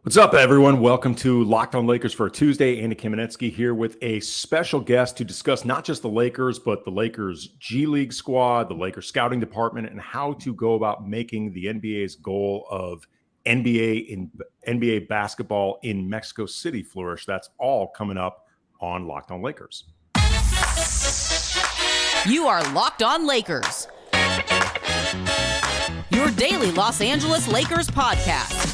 What's up, everyone? Welcome to Locked on Lakers for a Tuesday. Andy Kamenetzkys here with a special guest to discuss not just the Lakers, but the Lakers G League squad, the Lakers scouting department, and how to go about making the NBA's goal of NBA basketball in Mexico City flourish. That's all coming up on Locked on Lakers. You are Locked on Lakers, your daily Los Angeles Lakers podcast.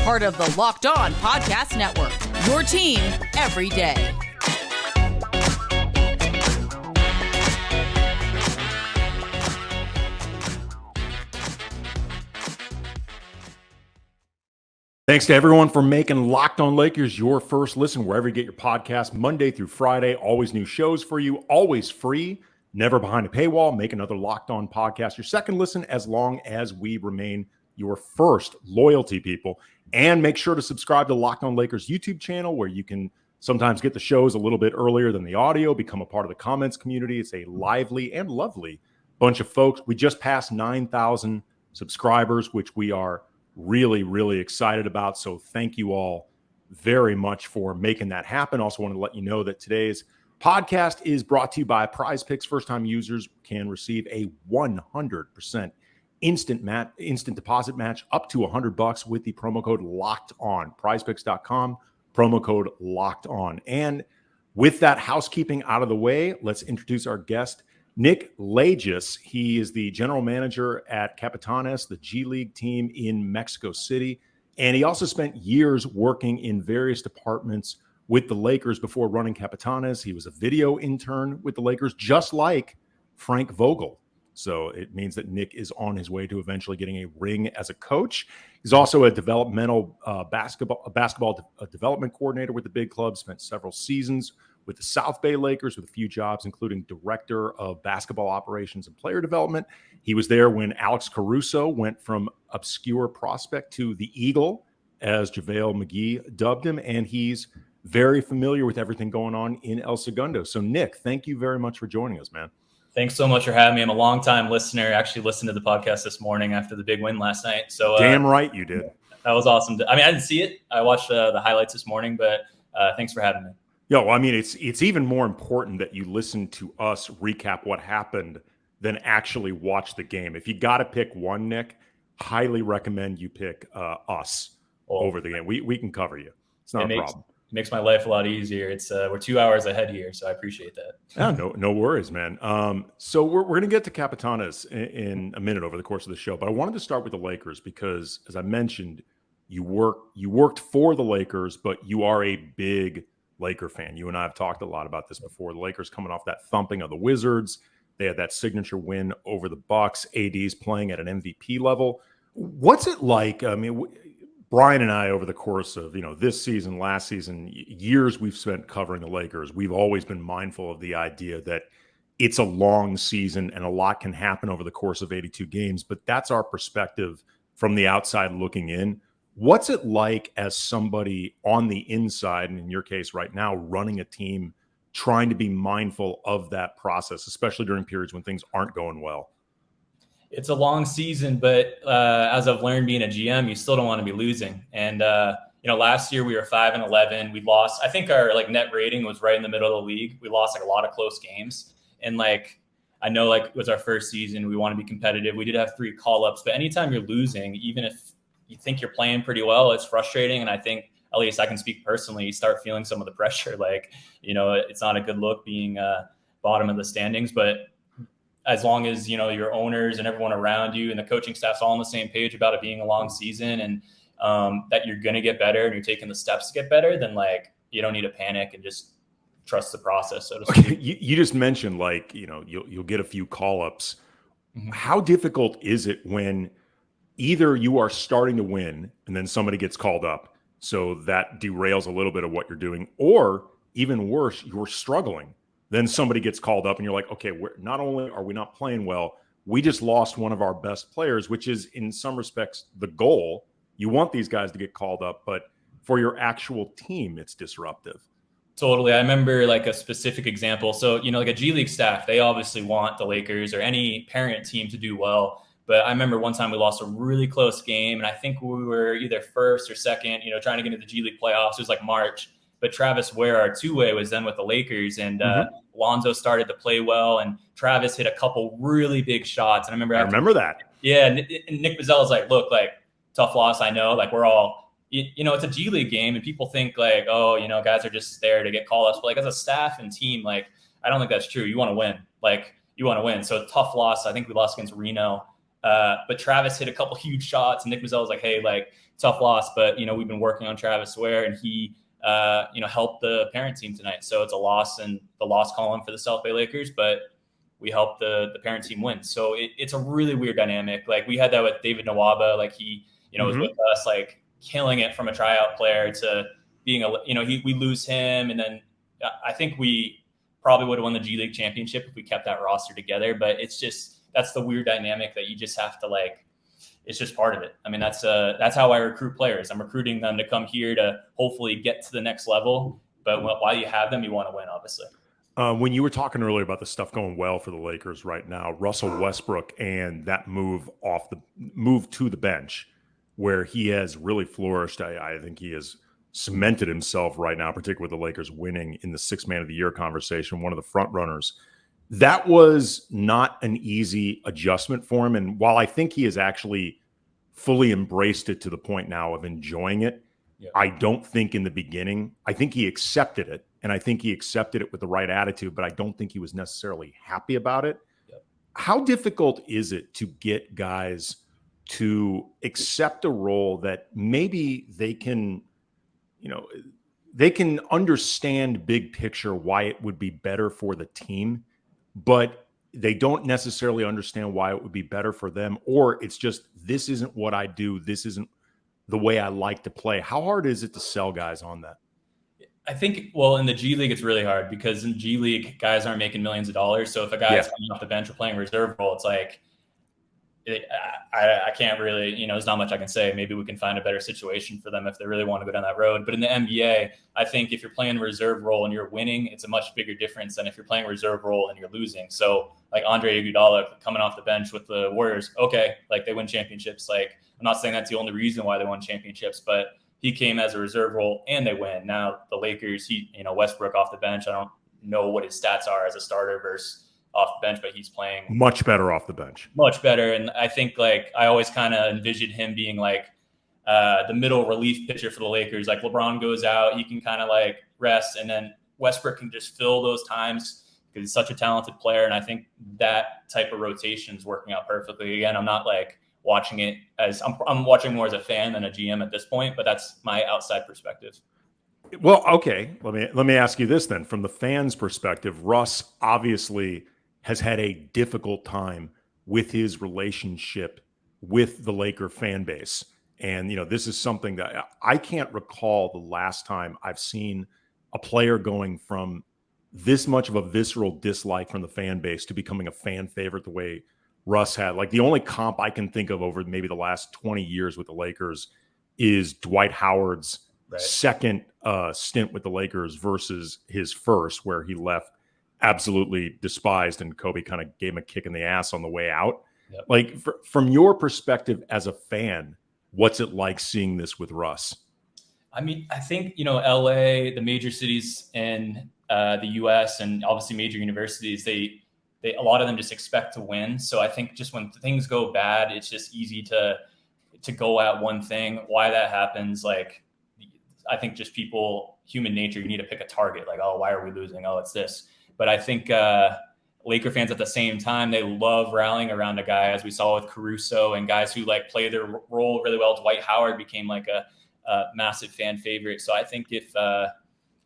Part of the Locked On Podcast Network, your team every day. Thanks to everyone for making Locked on Lakers your first listen wherever you get your podcast, Monday through Friday. Always new shows for you, always free, never behind a paywall. Make another Locked on podcast your second listen as long as we remain your first loyalty, people. And make sure to subscribe to Locked on Lakers YouTube channel, where you can sometimes get the shows a little bit earlier than the audio, become a part of the comments community. It's a lively and lovely bunch of folks. We just passed 9,000 subscribers, which we are really, really excited about. So thank you all very much for making that happen. Also wanted to let you know that today's podcast is brought to you by Prize Picks. First-time users can receive a 100% instant deposit match up to $100 with the promo code Locked On. PrizePicks.com, promo code Locked On. And with that housekeeping out of the way, let's introduce our guest, Nick Lagios. He is the general manager at Capitanes, the G League team in Mexico City. And he also spent years working in various departments with the Lakers before running Capitanes. He was a video intern with the Lakers, just like Frank Vogel. So it means that Nick is on his way to eventually getting a ring as a coach. He's also a developmental basketball development coordinator with the big club, spent several seasons with the South Bay Lakers with a few jobs, including director of basketball operations and player development. He was there when Alex Caruso went from obscure prospect to the Eagle, as JaVale McGee dubbed him, and he's very familiar with everything going on in El Segundo. So, Nick, thank you very much for joining us, man. Thanks so much for having me. I'm a longtime listener. Actually listened to the podcast this morning after the big win last night. So damn right you did. That was awesome. I didn't see it. I watched the highlights this morning, but thanks for having me. Yo, I mean, it's even more important that you listen to us recap what happened than actually watch the game. If you got to pick one, Nick, highly recommend you pick us over the game. We can cover you. It's not a problem. It makes my life a lot easier. It's we're 2 hours ahead here, so I appreciate that. Yeah, no worries, man. So we're going to get to Capitanes in a minute over the course of the show, but I wanted to start with the Lakers because, as I mentioned, you worked for the Lakers, but you are a big Laker fan. You and I have talked a lot about this before. The Lakers coming off that thumping of the Wizards. They had that signature win over the Bucks. AD's playing at an MVP level. What's it like? I mean, Bryant and I, over the course of, this season, last season, years we've spent covering the Lakers, we've always been mindful of the idea that it's a long season and a lot can happen over the course of 82 games. But that's our perspective from the outside looking in. What's it like as somebody on the inside, and in your case right now, running a team, trying to be mindful of that process, especially during periods when things aren't going well? It's a long season, but as I've learned being a GM, you still don't want to be losing. And, last year we were 5-11. We lost. I think our net rating was right in the middle of the league. We lost a lot of close games. And I know it was our first season. We want to be competitive. We did have 3 call-ups, but anytime you're losing, even if you think you're playing pretty well, it's frustrating. And I think, at least I can speak personally, you start feeling some of the pressure. It's not a good look being bottom of the standings, but as long as, your owners and everyone around you and the coaching staff's all on the same page about it being a long season and that you're going to get better and you're taking the steps to get better, then you don't need to panic and just trust the process, so to speak. Okay, you just mentioned you'll get a few call-ups. Mm-hmm. How difficult is it when either you are starting to win and then somebody gets called up, so that derails a little bit of what you're doing, or even worse, you're struggling, then somebody gets called up and you're like, okay, not only are we not playing well, we just lost one of our best players, which is in some respects the goal. You want these guys to get called up, but for your actual team, it's disruptive. Totally. I remember a specific example. So, a G League staff, they obviously want the Lakers or any parent team to do well. But I remember one time we lost a really close game, and I think we were either first or second, trying to get into the G League playoffs. It was like March. But Travis Ware, our two-way, was then with the Lakers, and Lonzo started to play well, and Travis hit a couple really big shots. And I remember that. Yeah, and Nick Lagios was like, look, like, tough loss, I know. Like, we're all, it's a G League game, and people think, like, oh, guys are just there to get call-ups. But, like, as a staff and team, like, I don't think that's true. You want to win. Like, you want to win. So, tough loss. I think we lost against Reno. But Travis hit a couple huge shots, and Nick Lagios was like, hey, like, tough loss. But, we've been working on Travis Ware, and he helped the parent team tonight. So it's a loss in the loss column for the South Bay Lakers, but we helped the parent team win. So it's a really weird dynamic. Like, we had that with David Nawaba. Like, he, was with us, like, killing it from a tryout player to being we lose him. And then I think we probably would have won the G League championship if we kept that roster together. But that's the weird dynamic that you just have to, like, it's just part of it. I mean, that's how I recruit players. I'm recruiting them to come here to hopefully get to the next level. But while you have them, you want to win, obviously. When you were talking earlier about the stuff going well for the Lakers right now, Russell Westbrook and that move to the bench, where he has really flourished. I think he has cemented himself right now, particularly with the Lakers winning in the Sixth Man of the Year conversation, one of the front runners. That was not an easy adjustment for him. And while I think he has actually fully embraced it to the point now of enjoying it, I don't think in the beginning, I think he accepted it. And I think he accepted it with the right attitude, but I don't think he was necessarily happy about it. How difficult is it to get guys to accept a role that maybe they can, they can understand big picture why it would be better for the team, but they don't necessarily understand why it would be better for them, or it's just, this isn't what I do. This isn't the way I like to play. How hard is it to sell guys on that? I think, well, in the G League, it's really hard because in G League, guys aren't making millions of dollars. So if a guy is coming off the bench or playing reserve role, it's like, I can't really, there's not much I can say. Maybe we can find a better situation for them if they really want to go down that road. But in the NBA, I think if you're playing reserve role and you're winning, it's a much bigger difference than if you're playing reserve role and you're losing. So like Andre Iguodala coming off the bench with the Warriors, okay, like they win championships. Like, I'm not saying that's the only reason why they won championships, but he came as a reserve role and they win. Now the Lakers, Westbrook off the bench. I don't know what his stats are as a starter versus off the bench, but he's playing much better off the bench. Much better. And I think, like, I always kind of envisioned him being like the middle relief pitcher for the Lakers. Like, LeBron goes out, he can kind of like rest, and then Westbrook can just fill those times because he's such a talented player. And I think that type of rotation is working out perfectly. Again, I'm not like watching it as I'm watching more as a fan than a GM at this point, but that's my outside perspective. Well, okay. Let me ask you this then. From the fans' perspective, Russ obviously has had a difficult time with his relationship with the Laker fan base. And, this is something that I can't recall the last time I've seen a player going from this much of a visceral dislike from the fan base to becoming a fan favorite the way Russ had. Like, the only comp I can think of over maybe the last 20 years with the Lakers is Dwight Howard's second stint with the Lakers versus his first, where he left absolutely despised and Kobe kind of gave him a kick in the ass on the way out. Yep. Like, from your perspective as a fan, what's it like seeing this with Russ? I mean, I think, LA, the major cities in the US and obviously major universities, they a lot of them just expect to win. So I think just when things go bad, it's just easy to go at one thing. Why that happens, like, I think just human nature, you need to pick a target. Like, oh, why are we losing? Oh, it's this. But I think Laker fans at the same time, they love rallying around a guy, as we saw with Caruso and guys who like play their role really well. Dwight Howard became like a massive fan favorite. So I think if,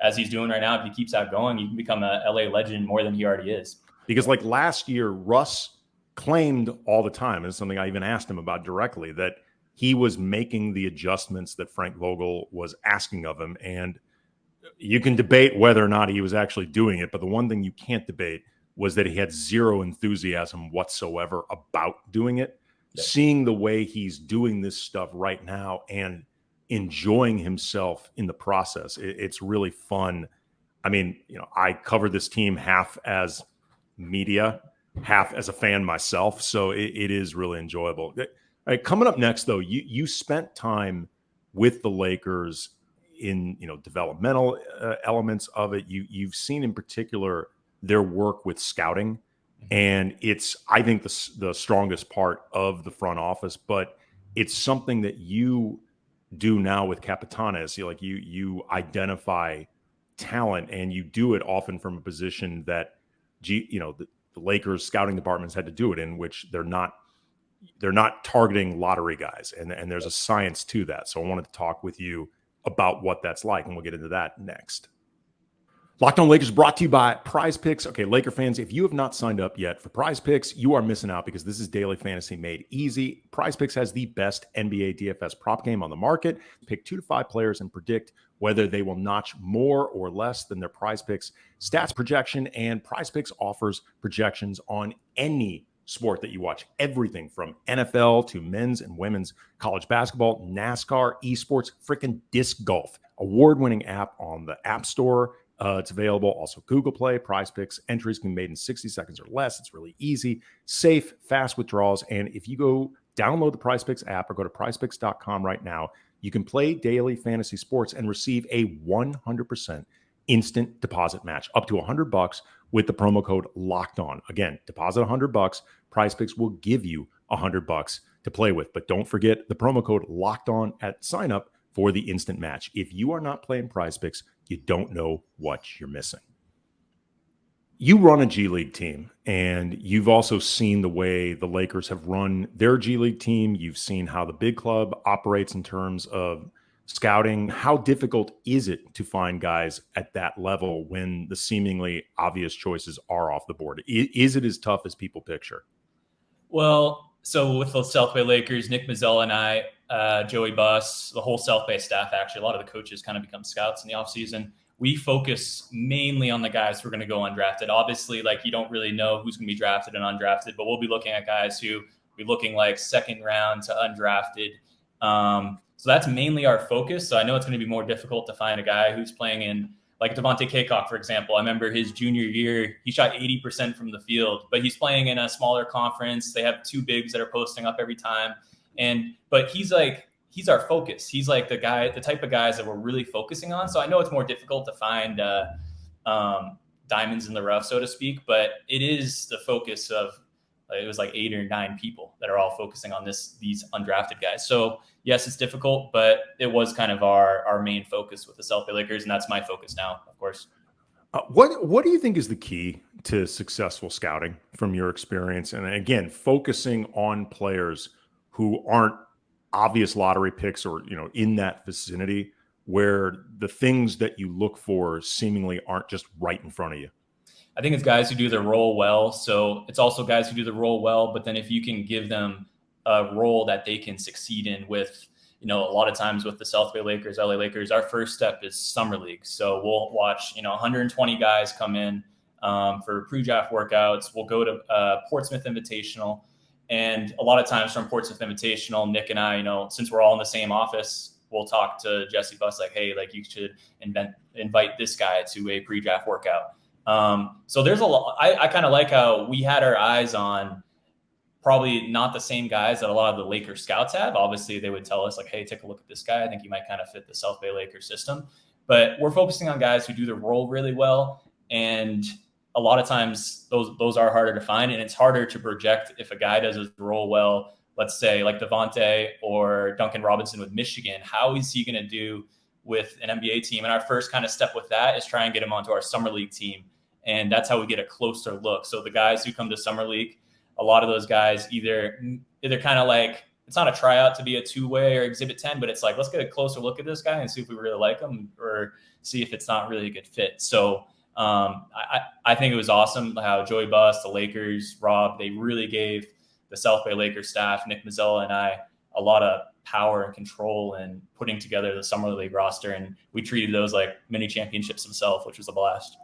as he's doing right now, if he keeps out going, you can become a LA legend more than he already is. Because like last year, Russ claimed all the time, and it's something I even asked him about directly, that he was making the adjustments that Frank Vogel was asking of him. And you can debate whether or not he was actually doing it, but the one thing you can't debate was that he had zero enthusiasm whatsoever about doing it. Yeah. Seeing the way he's doing this stuff right now and enjoying himself in the process, it's really fun. I mean, I covered this team half as media half as a fan myself, so it is really enjoyable. All right, coming up next, though, you spent time with the Lakers in developmental elements of it. You've seen in particular their work with scouting, and it's, I think, the strongest part of the front office, but it's something that you do now with Capitanes. You identify talent, and you do it often from a position that the Lakers scouting departments had to do it in, which they're not targeting lottery guys, and there's a science to that. So I wanted to talk with you about what that's like, and we'll get into that next. Locked On Lakers brought to you by Prize Picks. Okay, Laker fans, if you have not signed up yet for Prize Picks, you are missing out, because this is daily fantasy made easy. Prize Picks has the best NBA DFS prop game on the market. Pick 2 to 5 players and predict whether they will notch more or less than their Prize Picks stats projection. And Prize Picks offers projections on any sport that you watch, everything from NFL to men's and women's college basketball, NASCAR, esports, freaking disc golf. Award-winning app on the App Store. It's available also Google Play. Prize Picks entries can be made in 60 seconds or less. It's really easy, safe, fast withdrawals. And if you go download the Prize Picks app or go to prizepicks.com right now, you can play daily fantasy sports and receive a 100% instant deposit match up to $100 with the promo code Locked On. Again, deposit $100. Prize Picks will give you $100 to play with. But don't forget the promo code Locked On at sign up for the instant match. If you are not playing Prize Picks, you don't know what you're missing. You run a G League team, and you've also seen the way the Lakers have run their G League team. You've seen how the big club operates in terms of scouting. How difficult is it to find guys at that level when the seemingly obvious choices are off the board? Is it as tough as people picture? Well, so with the South Bay Lakers, Nick Mazzella and I, Joey Buss, the whole South Bay staff, actually, a lot of the coaches kind of become scouts in the offseason. We focus mainly on the guys who are going to go undrafted. Obviously, you don't really know who's going to be drafted and undrafted, but we'll be looking at guys who be looking like second round to undrafted. So that's mainly our focus. So I know it's going to be more difficult to find a guy who's playing in, like Devontae Kaycock, for example. I remember his junior year, he shot 80% from the field, but he's playing in a smaller conference. They have 2 bigs that are posting up every time. But he's our focus. He's like the type of guys that we're really focusing on. So I know it's more difficult to find diamonds in the rough, so to speak, but it is the focus of, it was 8 or 9 people that are all focusing on these undrafted guys. So yes, it's difficult, but it was kind of our main focus with the South Bay Lakers, and that's my focus now, of course. What do you think is the key to successful scouting from your experience? And again, focusing on players who aren't obvious lottery picks or, in that vicinity where the things that you look for seemingly aren't just right in front of you. I think it's guys who do their role well. So it's also guys who do the role well, but then if you can give them a role that they can succeed in with, a lot of times with the South Bay Lakers, LA Lakers, our first step is summer league. So we'll watch, 120 guys come in for pre-draft workouts. We'll go to Portsmouth Invitational. And a lot of times from Portsmouth Invitational, Nick and I, since we're all in the same office, we'll talk to Jesse Buss, hey, you should invite this guy to a pre-draft workout. So there's a lot. I kind of like how we had our eyes on probably not the same guys that a lot of the Lakers scouts have. Obviously, they would tell us hey, take a look at this guy. I think he might kind of fit the South Bay Lakers system. But we're focusing on guys who do their role really well. And a lot of times those are harder to find. And it's harder to project if a guy does his role well, let's say like Devontae or Duncan Robinson with Michigan. How is he going to do with an NBA team? And our first kind of step with that is try and get him onto our summer league team. And that's how we get a closer look. So the guys who come to summer league, a lot of those guys either kind of it's not a tryout to be a 2-way or exhibit 10, but it's let's get a closer look at this guy and see if we really like him or see if it's not really a good fit. So I think it was awesome how Joey Buss, the Lakers, Rob, they really gave the South Bay Lakers staff, Nick Mazzella and I, a lot of power and control in putting together the summer league roster. And we treated those like mini championships themselves, which was a blast.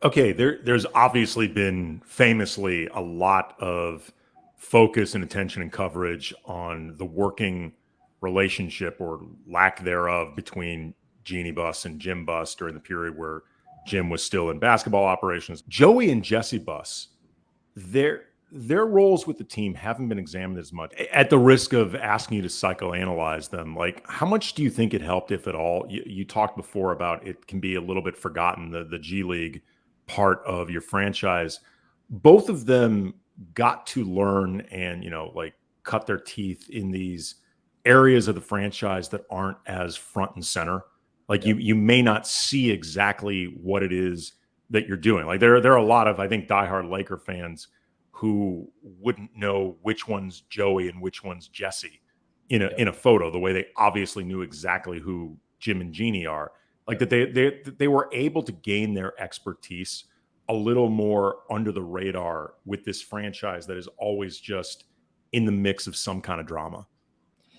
Okay, there's obviously been famously a lot of focus and attention and coverage on the working relationship or lack thereof between Jeannie Buss and Jim Buss during the period where Jim was still in basketball operations. Joey and Jesse Buss their roles with the team haven't been examined as much. At the risk of asking you to psychoanalyze them, like how much do you think it helped, if at all? You talked before about it can be a little bit forgotten, the G League part of your franchise. Both of them got to learn and, like cut their teeth in these areas of the franchise that aren't as front and center. Like you may not see exactly what it is that you're doing. Like there are a lot of, I think, diehard Laker fans who wouldn't know which one's Joey and which one's Jesse in a photo, the way they obviously knew exactly who Jim and Jeannie are. Like that they were able to gain their expertise a little more under the radar with this franchise that is always just in the mix of some kind of drama.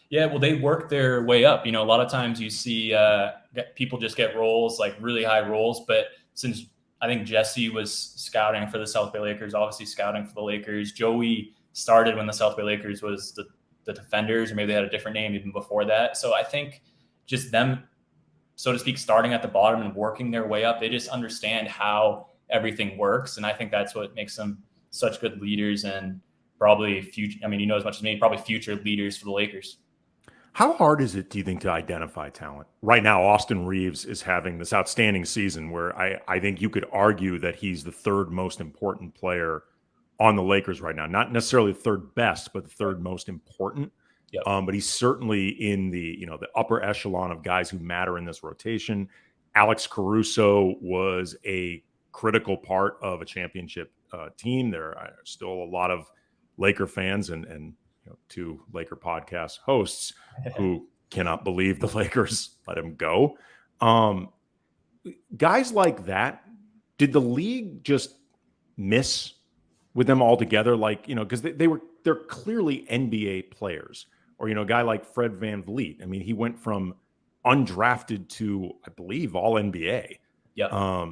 Yeah, well, they work their way up. A lot of times you see people just get roles, like really high roles. But since I think Jesse was scouting for the South Bay Lakers, obviously scouting for the Lakers, Joey started when the South Bay Lakers was the Defenders, or maybe they had a different name even before that. So I think just them, so to speak, starting at the bottom and working their way up, they just understand how everything works. And I think that's what makes them such good leaders and probably future. I mean, as much as me, probably future leaders for the Lakers. How hard is it, do you think, to identify talent? Right now, Austin Reeves is having this outstanding season where I think you could argue that he's the third most important player on the Lakers right now. Not necessarily the third best, but the third most important. Yep. But he's certainly in the upper echelon of guys who matter in this rotation. Alex Caruso was a critical part of a championship team. There are still a lot of Laker fans and two Laker podcast hosts who cannot believe the Lakers let him go. Guys like that, did the league just miss with them altogether? Like, because they're clearly NBA players. Or, a guy like Fred VanVleet. I mean, he went from undrafted to, I believe, all NBA. Yeah.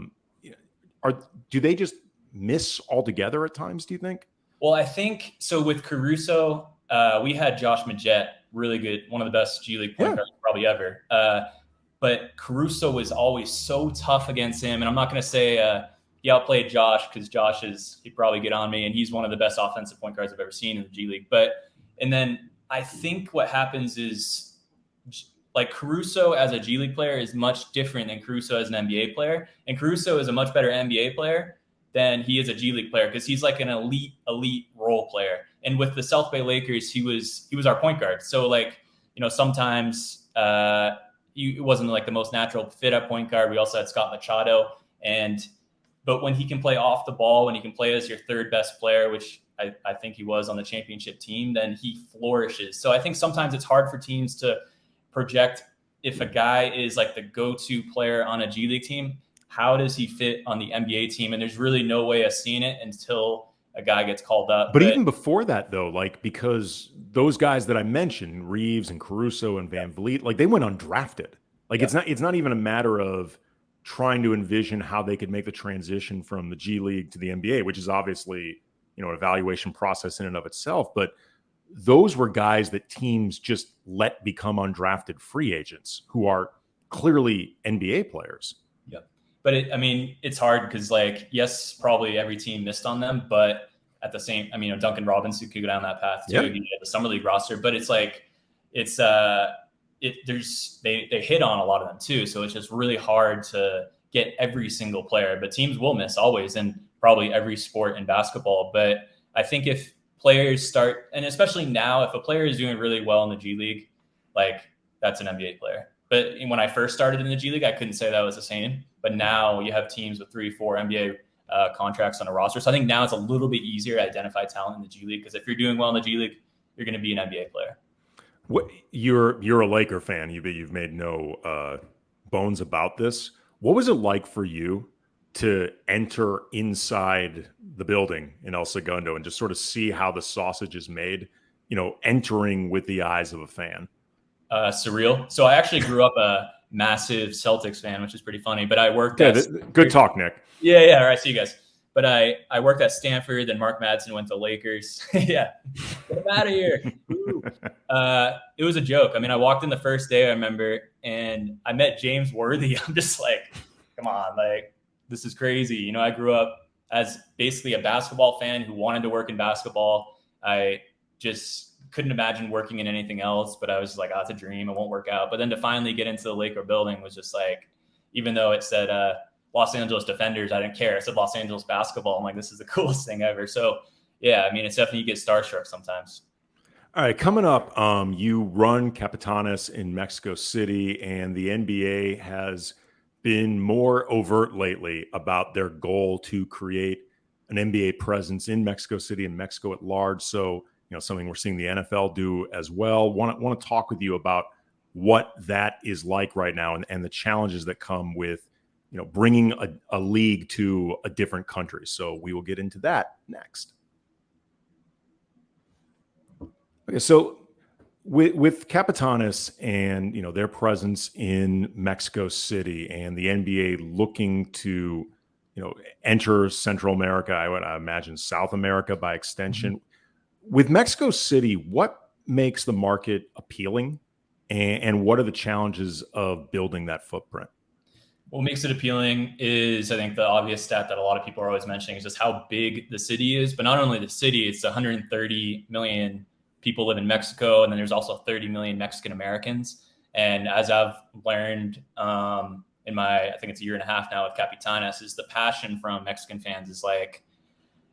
Do they just miss altogether at times, do you think? Well, I think so. With Caruso, we had Josh Majette, really good, one of the best G League point guards probably ever. But Caruso was always so tough against him. And I'm not going to say he outplayed Josh, because he'd probably get on me, and he's one of the best offensive point guards I've ever seen in the G League. And then I think what happens is, like, Caruso as a G League player is much different than Caruso as an NBA player. And Caruso is a much better NBA player than he is a G League player, because he's like an elite role player. And with the South Bay Lakers, he was our point guard. So, like, sometimes it wasn't like the most natural fit at point guard. We also had Scott Machado. But when he can play off the ball, when he can play as your third best player, which I think he was on the championship team, then he flourishes. So I think sometimes it's hard for teams to project if a guy is like the go-to player on a G League team, how does he fit on the NBA team? And there's really no way of seeing it until a guy gets called up. But even before that, though, like, because those guys that I mentioned, Reeves and Caruso and VanVleet, like, they went undrafted. Like, it's not even a matter of trying to envision how they could make the transition from the G League to the NBA, which is obviously, an evaluation process in and of itself. But those were guys that teams just let become undrafted free agents who are clearly NBA players. Yeah. But it's hard because, like, yes, probably every team missed on them, but at the same, Duncan Robinson could go down that path too. He had the summer league roster, but it's like, they hit on a lot of them too. So it's just really hard to get every single player, but teams will miss always, in probably every sport in basketball. But I think if players start, and especially now, if a player is doing really well in the G League, like, that's an NBA player. But when I first started in the G League, I couldn't say that was the same. But now you have teams with 3-4 NBA contracts on a roster. So I think now it's a little bit easier to identify talent in the G League, because if you're doing well in the G League, you're going to be an NBA player. What, you're a Laker fan. You've made no bones about this. What was it like for you to enter inside the building in El Segundo and just sort of see how the sausage is made, entering with the eyes of a fan? Surreal. So I actually grew up a massive Celtics fan, which is pretty funny, but I worked good talk, Nick. Yeah. All right. See you guys. But I worked at Stanford, then Mark Madsen went to Lakers. Yeah. Get him out of here. It was a joke. I walked in the first day, I remember, and I met James Worthy. I'm just like, come on, like, this is crazy. I grew up as basically a basketball fan who wanted to work in basketball, I just couldn't imagine working in anything else. But I was like, oh, it's a dream. It won't work out. But then to finally get into the Laker building was just like, even though it said Los Angeles Defenders, I didn't care. It said Los Angeles Basketball. I'm like, this is the coolest thing ever. So yeah, I mean, it's definitely, you get starstruck sometimes. All right, coming up, you run Capitanes in Mexico City, and the NBA has been more overt lately about their goal to create an NBA presence in Mexico City and Mexico at large. So, something we're seeing the NFL do as well. Want to talk with you about what that is like right now and the challenges that come with, bringing a league to a different country. So we will get into that next. Okay, so with Capitanes and their presence in Mexico City and the NBA looking to enter Central America, I would imagine South America by extension. With Mexico City, what makes the market appealing, and what are the challenges of building that footprint? What makes it appealing is, I think, the obvious stat that a lot of people are always mentioning is just how big the city is. But not only the city, it's 130 million people live in Mexico, and then there's also 30 million Mexican Americans. And as I've learned in my, I think it's a year and a half now with Capitanes, is the passion from Mexican fans is like,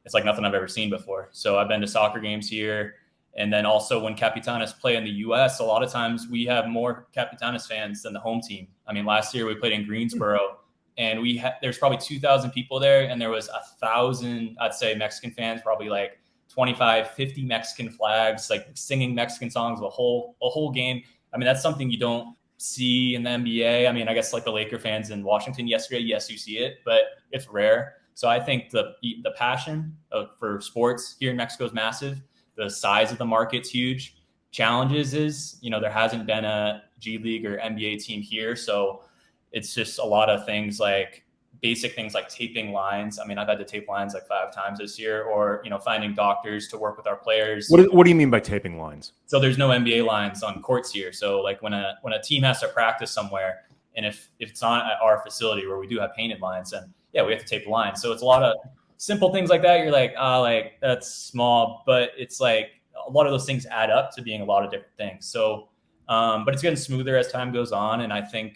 it's like nothing I've ever seen before. So I've been to soccer games here. And then also when Capitanes play in the US, a lot of times we have more Capitanes fans than the home team. I mean, last year we played in Greensboro, and there's probably 2,000 people there, and there was 1,000, I'd say, Mexican fans, probably like 25, 50 Mexican flags, like singing Mexican songs a whole game. I mean, that's something you don't see in the NBA. I mean, I guess like the Laker fans in Washington yesterday, yes, you see it, but it's rare. So I think the passion for sports here in Mexico is massive. The size of the market's huge. Challenges is, there hasn't been a G League or NBA team here. So it's just a lot of things, like basic things like taping lines. I mean, I've had to tape lines like 5 times this year, or, finding doctors to work with our players. What do you mean by taping lines? So there's no NBA lines on courts here. So like when a team has to practice somewhere, and if it's not at our facility where we do have painted lines, then yeah, we have to tape the lines. So it's a lot of simple things like that. You're like, like that's small, but it's like a lot of those things add up to being a lot of different things. So, but it's getting smoother as time goes on. And I think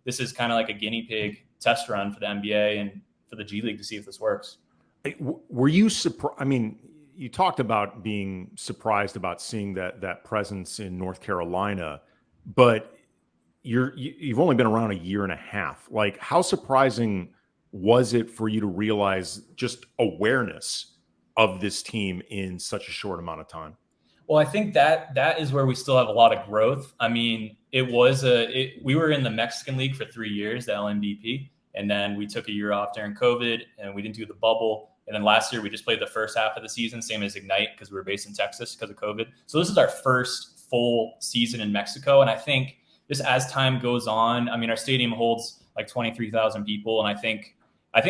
this is kind of like a guinea pig test run for the NBA and for the G League to see if this works. Were you surprised? I mean, you talked about being surprised about seeing that presence in North Carolina, but you've only been around a year and a half. Like, how surprising was it for you to realize just awareness of this team in such a short amount of time? Well, I think that is where we still have a lot of growth. I mean, we were in the Mexican League for 3 years, the LMVP, and then we took a year off during COVID, and we didn't do the bubble. And then last year we just played the first half of the season, same as Ignite, because we were based in Texas because of COVID. So this is our first full season in Mexico. And I think just as time goes on, I mean, our stadium holds like 23,000 people. And I think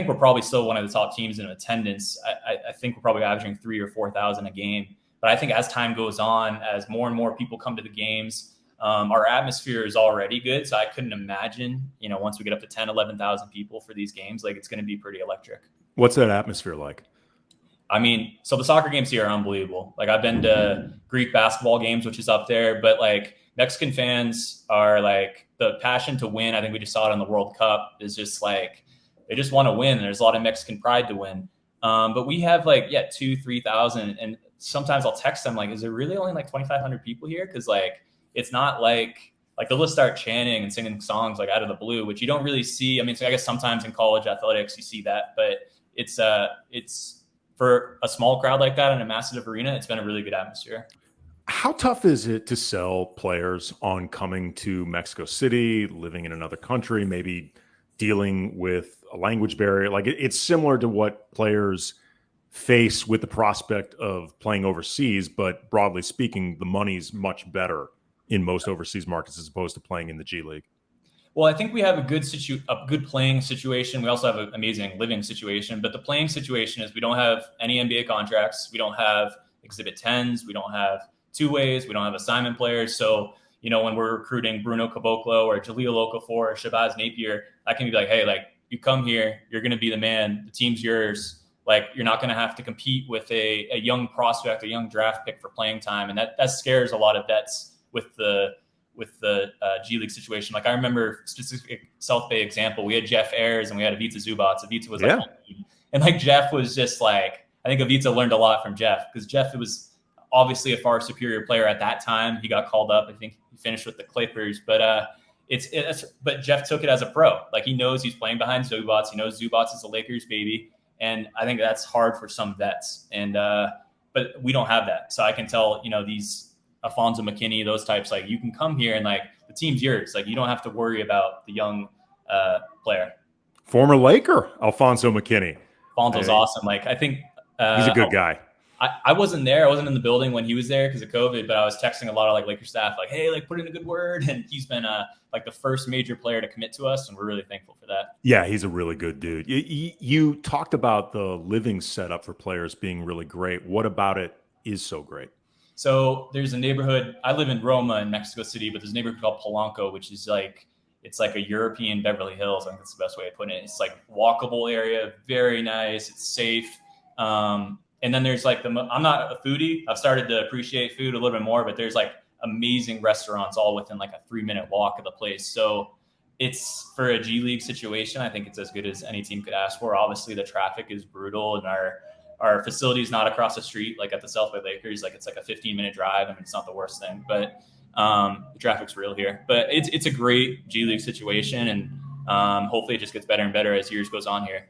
we're probably still one of the top teams in attendance. I think we're probably averaging 3,000 or 4,000 a game. But I think as time goes on, as more and more people come to the games, our atmosphere is already good. So I couldn't imagine, once we get up to 10, 11,000 people for these games, like it's going to be pretty electric. What's that atmosphere like? I mean, so the soccer games here are unbelievable. Like I've been to Greek basketball games, which is up there, but like Mexican fans are like the passion to win. I think we just saw it in the World Cup is just like, they just want to win. And there's a lot of Mexican pride to win. But we have 2,000, 3,000. And sometimes I'll text them like, is there really only like 2,500 people here? Cause like, it's not like they'll just start chanting and singing songs like out of the blue, which you don't really see. I mean, so I guess sometimes in college athletics, you see that, but it's for a small crowd like that in a massive arena, it's been a really good atmosphere. How tough is it to sell players on coming to Mexico City, living in another country, maybe dealing with a language barrier? Like it's similar to what players face with the prospect of playing overseas, but broadly speaking, the money's much better in most overseas markets as opposed to playing in the G League. Well, I think we have a good playing situation. We also have an amazing living situation, but the playing situation is we don't have any NBA contracts. We don't have Exhibit 10s. We don't have two-ways. We don't have assignment players. So, when we're recruiting Bruno Caboclo or Jaleel Okafor or Shabazz Napier, I can be like, hey, like you come here, you're going to be the man. The team's yours. like you're not going to have to compete with a young prospect, a young draft pick for playing time. And that scares a lot of vets with the G League situation. Like I remember specific South Bay example, we had Jeff Ayers and we had Ivica Zubats. Ivica was like, and like Jeff was just like, I think Ivica learned a lot from Jeff, because Jeff was obviously a far superior player at that time. He got called up. I think he finished with the Clippers, but but Jeff took it as a pro. Like he knows he's playing behind Zubats. He knows Zubats is a Lakers baby. And I think that's hard for some vets. And, but we don't have that. So I can tell, these Alfonso McKinney, those types, like you can come here and like the team's yours. Like you don't have to worry about the young player. Former Laker, Alfonso McKinney. Alfonso's awesome. Like I think he's a good guy. I wasn't there. I wasn't in the building when he was there because of COVID, but I was texting a lot of like Laker staff, like, hey, like put in a good word. And he's been like the first major player to commit to us. And we're really thankful for that. Yeah, he's a really good dude. You talked about the living setup for players being really great. What about it is so great? So there's a neighborhood. I live in Roma in Mexico City, but there's a neighborhood called Polanco, which is like, it's like a European Beverly Hills. I think that's the best way to put it. It's like walkable area, very nice. It's safe. And then there's like I'm not a foodie. I've started to appreciate food a little bit more, but there's like amazing restaurants all within like a 3-minute walk of the place. So it's, for a G League situation, I think it's as good as any team could ask for. Obviously the traffic is brutal, and our facility is not across the street, like at the South Bay Lakers. Like it's like a 15-minute drive. I mean, it's not the worst thing, but the traffic's real here, but it's a great G League situation. And hopefully it just gets better and better as years goes on here.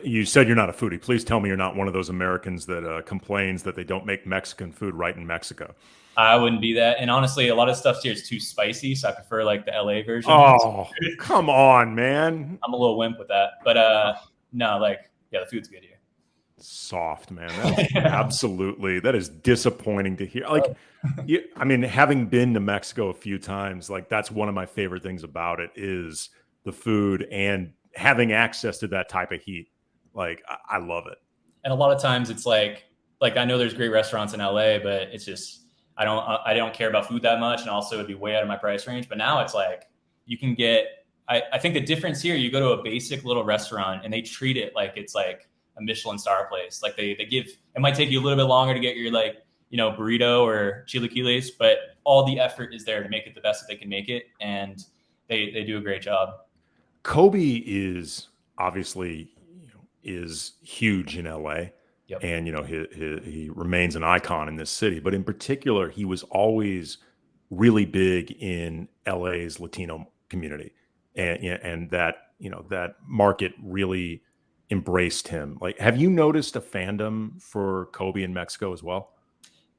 You said you're not a foodie. Please tell me you're not one of those Americans that complains that they don't make Mexican food right in Mexico. I wouldn't be that. And honestly, a lot of stuff here is too spicy, so I prefer like the LA version. Oh, come on, man. I'm a little wimp with that. But no, like, yeah, the food's good here. Soft, man. Absolutely. That is disappointing to hear. Like, I mean, having been to Mexico a few times, like that's one of my favorite things about it is the food and having access to that type of heat. Like, I love it. And a lot of times it's like I know there's great restaurants in LA, but it's just, I don't care about food that much. And also it'd be way out of my price range. But now it's like, you can get, I think the difference here, you go to a basic little restaurant and they treat it like it's like a Michelin star place. Like they give, it might take you a little bit longer to get your like, burrito or chilaquiles, but all the effort is there to make it the best that they can make it. And they do a great job. Kobe is obviously, is huge in LA. Yep. And, he remains an icon in this city, but in particular, he was always really big in LA's Latino community. And that, that market really embraced him. Like, have you noticed a fandom for Kobe in Mexico as well?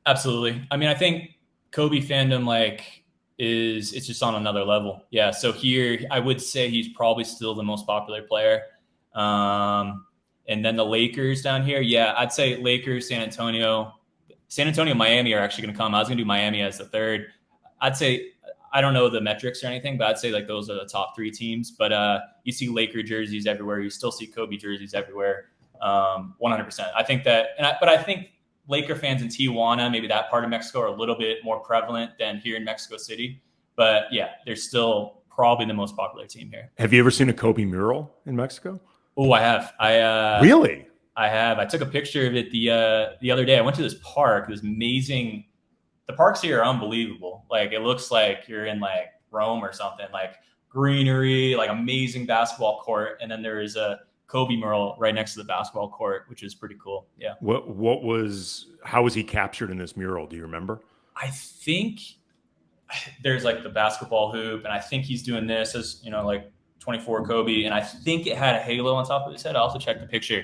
Absolutely. I mean, I think Kobe fandom, it's just on another level. Yeah. So here, I would say he's probably still the most popular player. And then the Lakers down here. Yeah, I'd say Lakers, San Antonio, Miami are actually going to come. I was going to do Miami as the third. I'd say, I don't know the metrics or anything, but I'd say like those are the top 3 teams. But you see Laker jerseys everywhere. You still see Kobe jerseys everywhere. 100%. I think that, but I think Laker fans in Tijuana, maybe that part of Mexico, are a little bit more prevalent than here in Mexico City. But yeah, they're still probably the most popular team here. Have you ever seen a Kobe mural in Mexico? Oh, I have. Really? I have. I took a picture of it the other day. I went to this park. This amazing. The parks here are unbelievable. Like it looks like you're in like Rome or something. Like greenery, like amazing basketball court, and then there is a Kobe mural right next to the basketball court, which is pretty cool. Yeah. How was he captured in this mural? Do you remember? I think there's like the basketball hoop, and I think he's doing this as like 24 Kobe, and I think it had a halo on top of his head. I'll have to check the picture,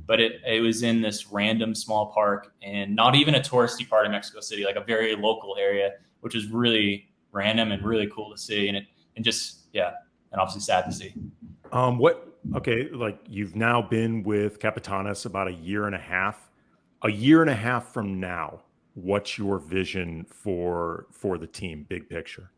but it was in this random small park and not even a touristy part of Mexico City, like a very local area, which is really random and really cool to see. And obviously sad to see. Like you've now been with Capitanes about a year and a half. A year and a half from now, what's your vision for the team, big picture?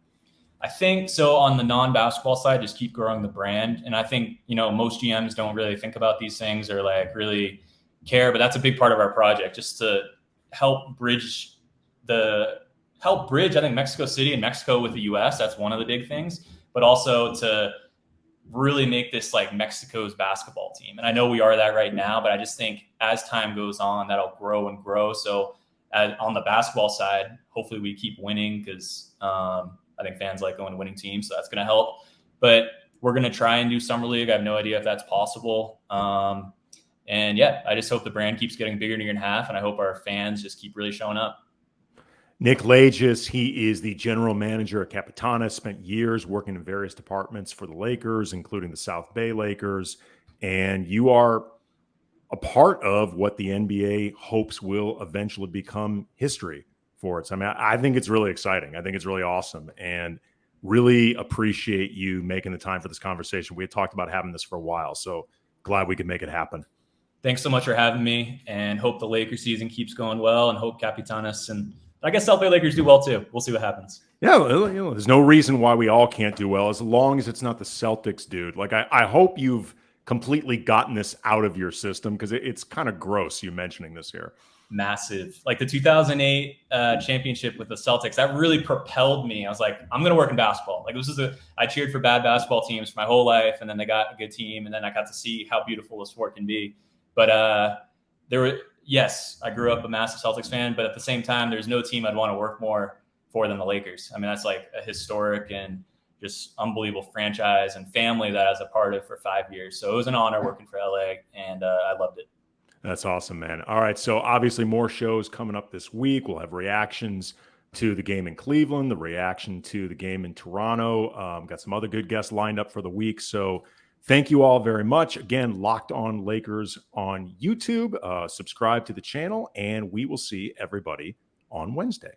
I think so on the non-basketball side, just keep growing the brand. And I think, most GMs don't really think about these things or like really care, but that's a big part of our project, just to help bridge, I think Mexico City and Mexico with the US. That's one of the big things, but also to really make this like Mexico's basketball team. And I know we are that right now, but I just think as time goes on, that'll grow and grow. So on the basketball side, hopefully we keep winning because I think fans like going to winning teams. So that's going to help. But we're going to try and do Summer League. I have no idea if that's possible. And yeah, I just hope the brand keeps getting bigger in a year and a half. And I hope our fans just keep really showing up. Nick Lagios, he is the general manager at Capitanes, spent years working in various departments for the Lakers, including the South Bay Lakers. And you are a part of what the NBA hopes will eventually become history for it. I mean, I think it's really exciting. I think it's really awesome, and really appreciate you making the time for this conversation. We had talked about having this for a while, so glad we could make it happen. Thanks so much for having me, and hope the Lakers season keeps going well, and hope Capitanes and I guess South Bay Lakers do well too. We'll see what happens. Yeah, there's no reason why we all can't do well as long as it's not the Celtics, dude. Like, I hope you've completely gotten this out of your system because it's kind of gross you mentioning this here. Massive. Like the 2008 championship with the Celtics, that really propelled me. I was like, I'm going to work in basketball. Like I cheered for bad basketball teams for my whole life, and then they got a good team, and then I got to see how beautiful the sport can be. But yes, I grew up a massive Celtics fan, but at the same time, there's no team I'd want to work more for than the Lakers. I mean, that's like a historic and just unbelievable franchise and family that I was a part of for 5 years. So it was an honor working for LA, and I loved it. That's awesome, man. All right, so obviously more shows coming up this week. We'll have reactions to the game in Cleveland, the reaction to the game in Toronto. Got some other good guests lined up for the week. So thank you all very much. Again, Locked On Lakers on YouTube. Subscribe to the channel, and we will see everybody on Wednesday.